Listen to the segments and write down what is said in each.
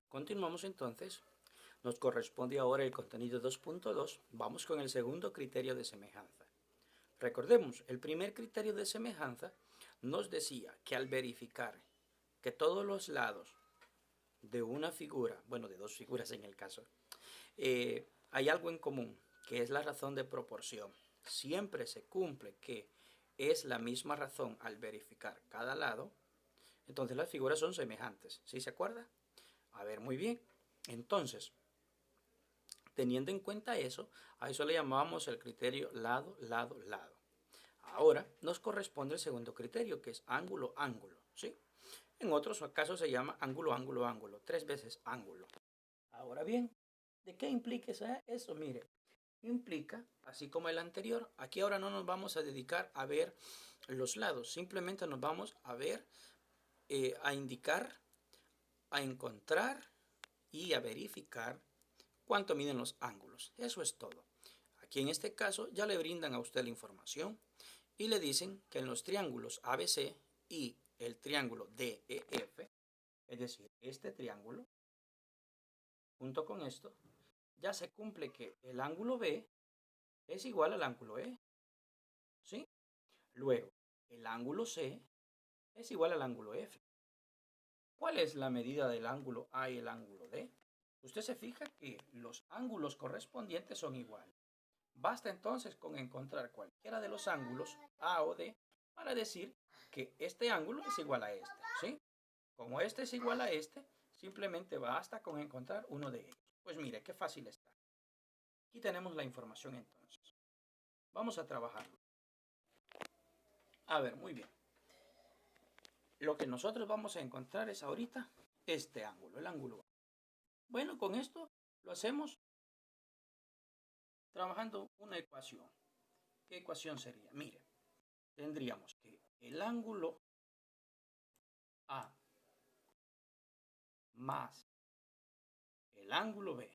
Continuamos entonces. Nos corresponde ahora el contenido 2.2. Vamos con el segundo criterio de semejanza. Recordemos, el primer criterio de semejanza nos decía que al verificar que todos los lados de una figura, bueno, de dos figuras en el caso, hay algo en común, que es la razón de proporción. Siempre se cumple que es la misma razón al verificar cada lado, entonces las figuras son semejantes. ¿Sí se acuerda? A ver, muy bien. Entonces, teniendo en cuenta eso, a eso le llamábamos el criterio lado, lado, lado. Ahora nos corresponde el segundo criterio, que es ángulo, ángulo. ¿Sí? En otros casos se llama ángulo, ángulo, ángulo. 3 veces ángulo. Ahora bien, ¿de qué implica eso? Mire, implica, así como el anterior, aquí ahora no nos vamos a dedicar a ver los lados, simplemente nos vamos a ver, a indicar, a encontrar y a verificar cuánto miden los ángulos. Eso es todo. Aquí en este caso ya le brindan a usted la información y le dicen que en los triángulos ABC y el triángulo DEF, es decir, este triángulo, junto con esto, ya se cumple que el ángulo B es igual al ángulo E. ¿Sí? Luego, el ángulo C es igual al ángulo F. ¿Cuál es la medida del ángulo A y el ángulo D? Usted se fija que los ángulos correspondientes son iguales. Basta entonces con encontrar cualquiera de los ángulos A o D para decir que este ángulo es igual a este. ¿Sí? Como este es igual a este, simplemente basta con encontrar uno de ellos. Pues mire, qué fácil está. Aquí tenemos la información entonces. Vamos a trabajarlo. A ver, muy bien. Lo que nosotros vamos a encontrar es ahorita este ángulo, el ángulo A. Bueno, con esto lo hacemos trabajando una ecuación. ¿Qué ecuación sería? Mire, tendríamos que el ángulo A más el ángulo B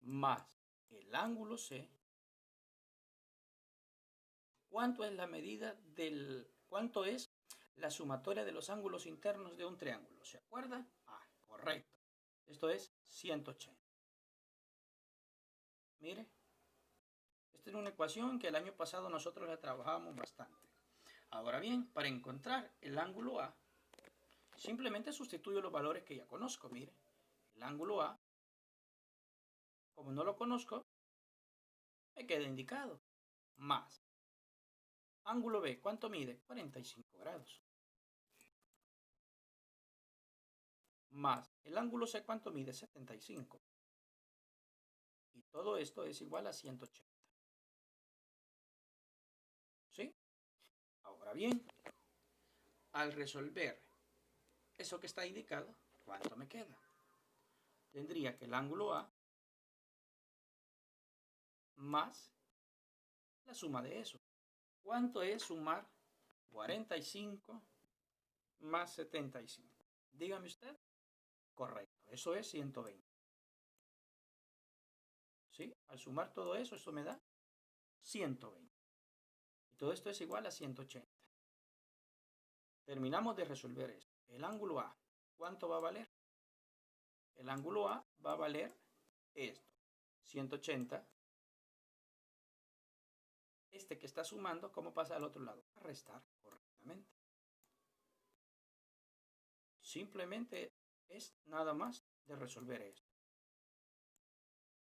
más el ángulo C. ¿Cuánto es la medida cuánto es la sumatoria de los ángulos internos de un triángulo? ¿Se acuerda? Ah, correcto. Esto es 180. Mire, esta es una ecuación que el año pasado nosotros la trabajábamos bastante. Ahora bien, para encontrar el ángulo A, simplemente sustituyo los valores que ya conozco. Mire, el ángulo A, como no lo conozco, me queda indicado. Más. Ángulo B, ¿cuánto mide? 45 grados. Más. El ángulo C, ¿cuánto mide? 75. Y todo esto es igual a 180. ¿Sí? Ahora bien, al resolver eso que está indicado, ¿cuánto me queda? Tendría que el ángulo A más la suma de eso. ¿Cuánto es sumar 45 más 75? Dígame usted. Correcto, eso es 120. ¿Sí? Al sumar todo eso, esto me da 120. Y todo esto es igual a 180. Terminamos de resolver esto. El ángulo A, ¿cuánto va a valer? El ángulo A va a valer esto, 180. Este que está sumando, ¿cómo pasa al otro lado? A restar correctamente. Simplemente es nada más de resolver esto.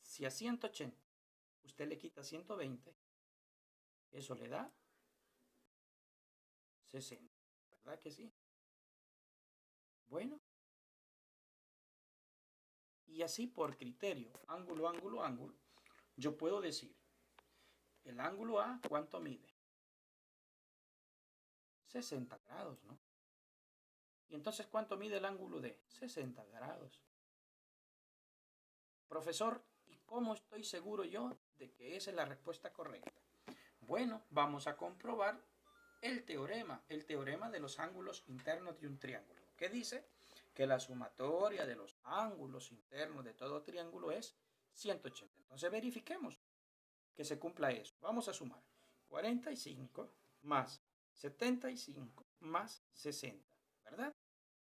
Si a 180 usted le quita 120, eso le da 60. ¿Verdad que sí? Bueno, y así por criterio, ángulo, ángulo, ángulo, yo puedo decir, el ángulo A, ¿cuánto mide? 60 grados, ¿no? Y entonces, ¿cuánto mide el ángulo D? 60 grados. Profesor, ¿y cómo estoy seguro yo de que esa es la respuesta correcta? Bueno, vamos a comprobar el teorema de los ángulos internos de un triángulo. ¿Qué dice? Que la sumatoria de los ángulos internos de todo triángulo es 180. Entonces verifiquemos que se cumpla eso. Vamos a sumar 45 más 75 más 60, ¿verdad?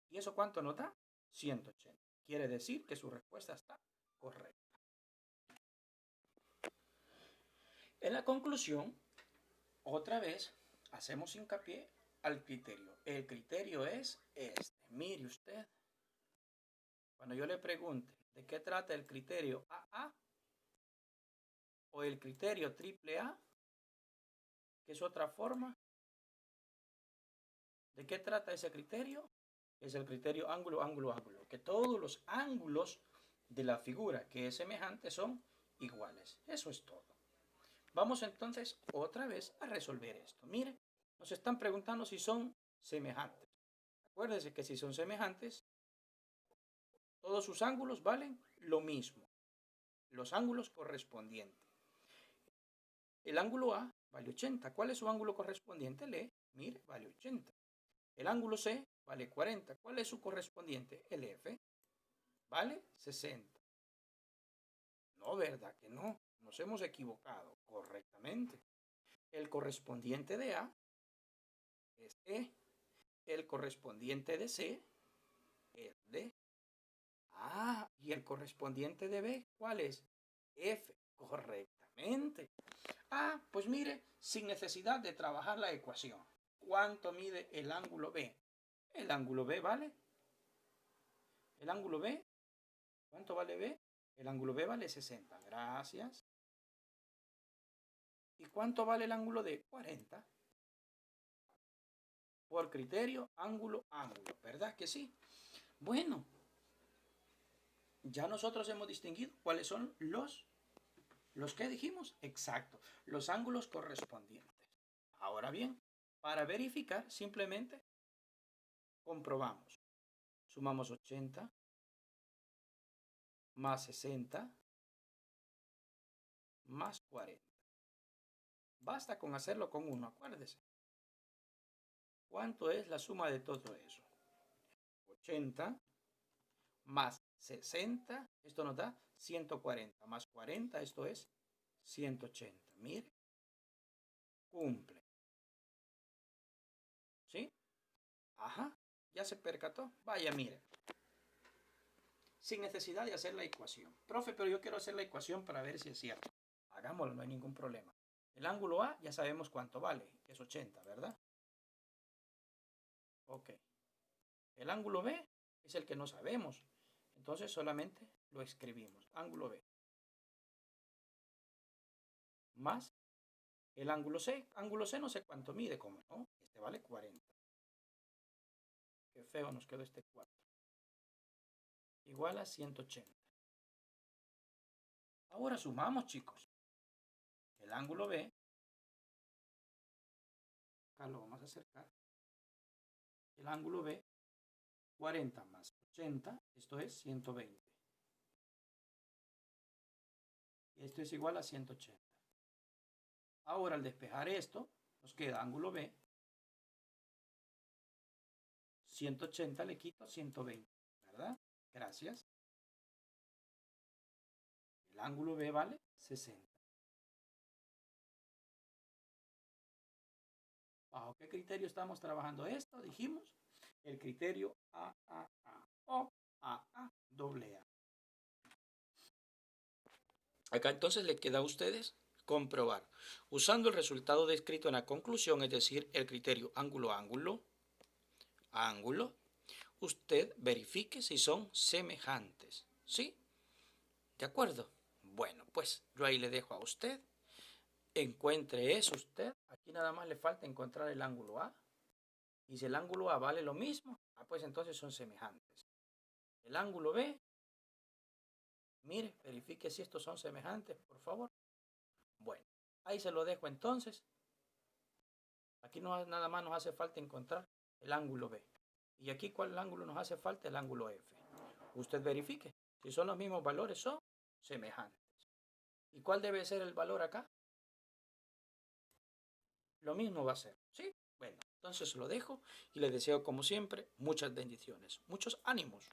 ¿Y eso cuánto nos da? 180. Quiere decir que su respuesta está correcta. En la conclusión, otra vez hacemos hincapié al criterio. El criterio es este. Mire usted, cuando yo le pregunte de qué trata el criterio AA o el criterio AAA, que es otra forma, ¿de qué trata ese criterio? Es el criterio ángulo, ángulo, ángulo. Que todos los ángulos de la figura que es semejante son iguales. Eso es todo. Vamos entonces otra vez a resolver esto. Mire, nos están preguntando si son semejantes. Acuérdense que si son semejantes, todos sus ángulos valen lo mismo. Los ángulos correspondientes. El ángulo A vale 80. ¿Cuál es su ángulo correspondiente? Lee, mire, vale 80. El ángulo C vale 40. ¿Cuál es su correspondiente? El F vale 60. No, ¿verdad que no? Nos hemos equivocado correctamente. El correspondiente de A es E. El correspondiente de C es D. Ah, y el correspondiente de B, ¿cuál es? F. Correctamente. Ah, pues mire, sin necesidad de trabajar la ecuación. ¿Cuánto mide el ángulo B? El ángulo B vale. El ángulo B, ¿cuánto vale B? El ángulo B vale 60. Gracias. ¿Y cuánto vale el ángulo D? 40. Por criterio, ángulo, ángulo. ¿Verdad que sí? Bueno, ya nosotros hemos distinguido cuáles son ¿los que dijimos? Exacto, los ángulos correspondientes. Ahora bien, para verificar, simplemente comprobamos. Sumamos 80 más 60 más 40. Basta con hacerlo con uno, acuérdese. ¿Cuánto es la suma de todo eso? 80 más 60, esto nos da 140, más 40, esto es 180. Mire, cumple. ¿Sí? Ajá, ya se percató. Vaya, mire. Sin necesidad de hacer la ecuación. Profe, pero yo quiero hacer la ecuación para ver si es cierto. Hagámoslo, no hay ningún problema. El ángulo A ya sabemos cuánto vale, es 80, ¿verdad? Ok. El ángulo B es el que no sabemos. Entonces solamente lo escribimos. Ángulo B. Más el ángulo C. Ángulo C no sé cuánto mide, ¿cómo no? Este vale 40. Qué feo nos quedó este 4. Igual a 180. Ahora sumamos, chicos. El ángulo B. Acá lo vamos a acercar. El ángulo B. 40 más 80. Esto es 120. Y esto es igual a 180. Ahora al despejar esto, nos queda ángulo B. 180 le quito 120, ¿verdad? Gracias. El ángulo B vale 60. ¿Bajo qué criterio estamos trabajando esto? Dijimos el criterio AAA o AAAA. Acá entonces le queda a ustedes comprobar, usando el resultado descrito en la conclusión, es decir, el criterio ángulo-ángulo, ángulo, usted verifique si son semejantes. ¿Sí? ¿De acuerdo? Bueno, pues yo ahí le dejo a usted. Encuentre eso usted. Aquí nada más le falta encontrar el ángulo A. Y si el ángulo A vale lo mismo, pues entonces son semejantes. El ángulo B, mire, verifique si estos son semejantes, por favor. Bueno, ahí se lo dejo entonces. Aquí nada más nos hace falta encontrar el ángulo B. Y aquí, ¿cuál ángulo nos hace falta? El ángulo F. Usted verifique. Si son los mismos valores, son semejantes. ¿Y cuál debe ser el valor acá? Lo mismo va a ser, ¿sí? Bueno, entonces lo dejo y les deseo, como siempre, muchas bendiciones, muchos ánimos.